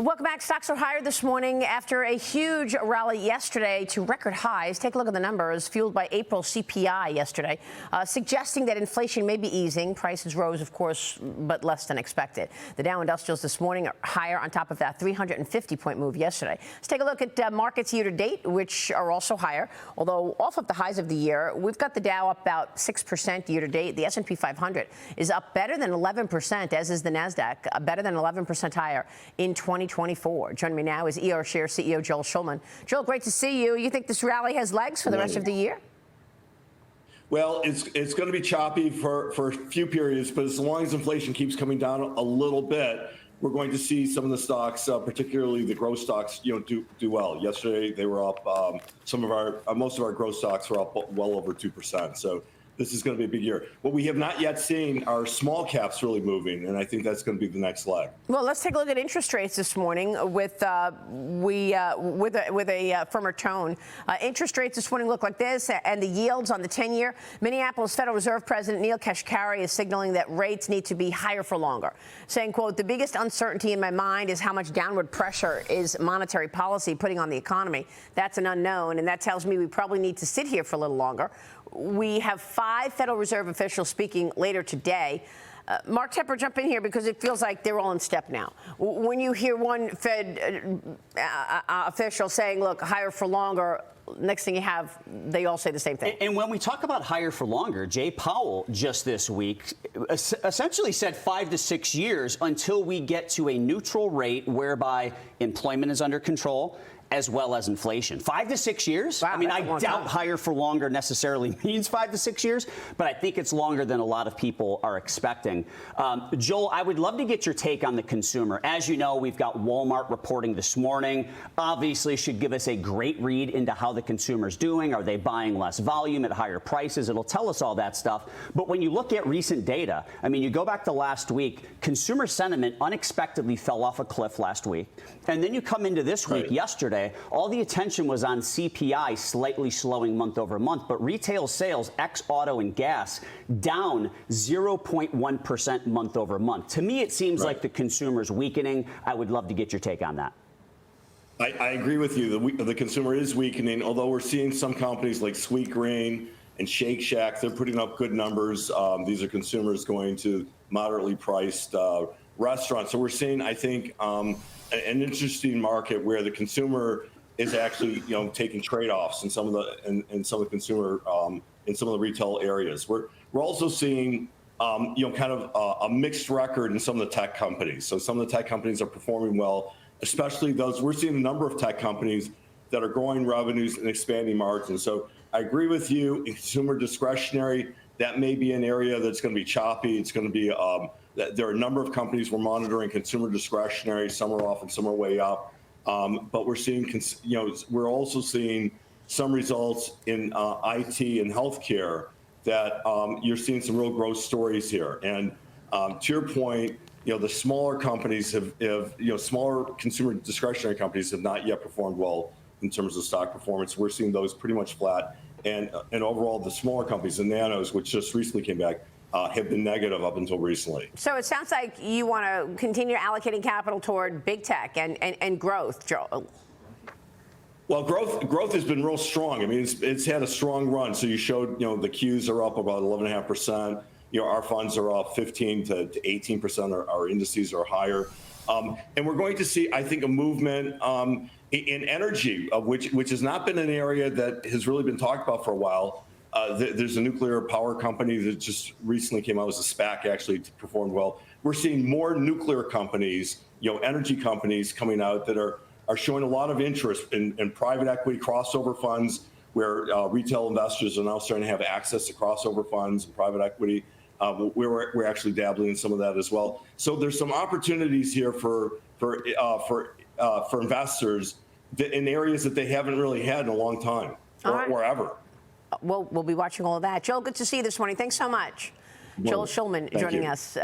Welcome back. Stocks are higher this morning after a huge rally yesterday to record highs. Take a look at the numbers fueled by April CPI yesterday, suggesting that inflation may be easing. Prices rose, of course, but less than expected. The Dow Industrials this morning are higher on top of that 350-point move yesterday. Let's take a look at markets year to date, which are also higher, although off of the highs of the year. We've got the Dow up about 6% year to date. The S&P 500 is up better than 11%, as is the NASDAQ, better than 11% higher in 2024. Joining me now is ERShares CEO Joel Shulman. Joel, great to see you. You think this rally has legs for the rest of the year? Well, it's going to be choppy for a few periods, but as long as inflation keeps coming down a little bit, we're going to see some of the stocks, particularly the growth stocks, do well. Yesterday they were up. Most of our growth stocks were up well over 2%. So this is going to be a big year. What we have not yet seen are small caps really moving, and I think that's going to be the next leg. Well, let's take a look at interest rates this morning with a firmer tone. Interest rates this morning look like this, and the yields on the 10-year. Minneapolis Federal Reserve President Neil Kashkari is signaling that rates need to be higher for longer, saying, quote, "The biggest uncertainty in my mind is how much downward pressure is monetary policy putting on the economy. That's an unknown, and that tells me we probably need to sit here for a little longer." We have 5 Federal Reserve officials speaking later today. Mark Tepper, jump in here because it feels like they're all in step now. When you hear one Fed official saying, look, higher for longer, next thing you have, they all say the same thing. And when we talk about higher for longer, Jay Powell just this week essentially said 5 to 6 years until we get to a neutral rate whereby employment is under control, as well as inflation. 5 to 6 years? Wow, I mean, I doubt higher for longer necessarily means 5 to 6 years, but I think it's longer than a lot of people are expecting. Joel, I would love to get your take on the consumer. As you know, we've got Walmart reporting this morning. Obviously, should give us a great read into how the consumer's doing. Are they buying less volume at higher prices? It'll tell us all that stuff. But when you look at recent data, I mean, you go back to last week, consumer sentiment unexpectedly fell off a cliff last week. And then you come into this week, yesterday, all the attention was on CPI slightly slowing month over month, but retail sales, ex auto and gas, down 0.1% month over month. To me, it seems like the consumer's weakening. I would love to get your take on that. I agree with you. The consumer is weakening, although we're seeing some companies like Sweetgreen and Shake Shack, they're putting up good numbers. These are consumers going to moderately priced restaurants. So we're seeing, I think, an interesting market where the consumer is actually, taking trade-offs in some of the in some of the consumer in some of the retail areas. We're also seeing kind of a mixed record in some of the tech companies. So some of the tech companies are performing well, especially those. We're seeing a number of tech companies that are growing revenues and expanding margins. So I agree with you. In consumer discretionary, that may be an area that's going to be choppy. It's going to be there are a number of companies we're monitoring consumer discretionary. Some are off and some are way up. But we're seeing, we're also seeing some results in IT and healthcare that you're seeing some real growth stories here. And to your point, the smaller companies smaller consumer discretionary companies have not yet performed well in terms of stock performance. We're seeing those pretty much flat. And overall, the smaller companies, the nanos, which just recently came back, have been negative up until recently. So it sounds like you want to continue allocating capital toward big tech and growth, Joel. Well, growth has been real strong. I mean, it's had a strong run. So you showed, the Qs are up about 11.5%. Our funds are up 15 to 18%. Our indices are higher. And we're going to see, I think, a movement in energy, which has not been an area that has really been talked about for a while. There's a nuclear power company that just recently came out as a SPAC, actually performed well. We're seeing more nuclear companies, energy companies coming out that are showing a lot of interest in private equity crossover funds, where retail investors are now starting to have access to crossover funds and private equity. We're actually dabbling in some of that as well. So there's some opportunities here for investors in areas that they haven't really had in a long time or ever. We'll be watching all of that. Joel, good to see you this morning. Thanks so much. Joel Shulman joining us.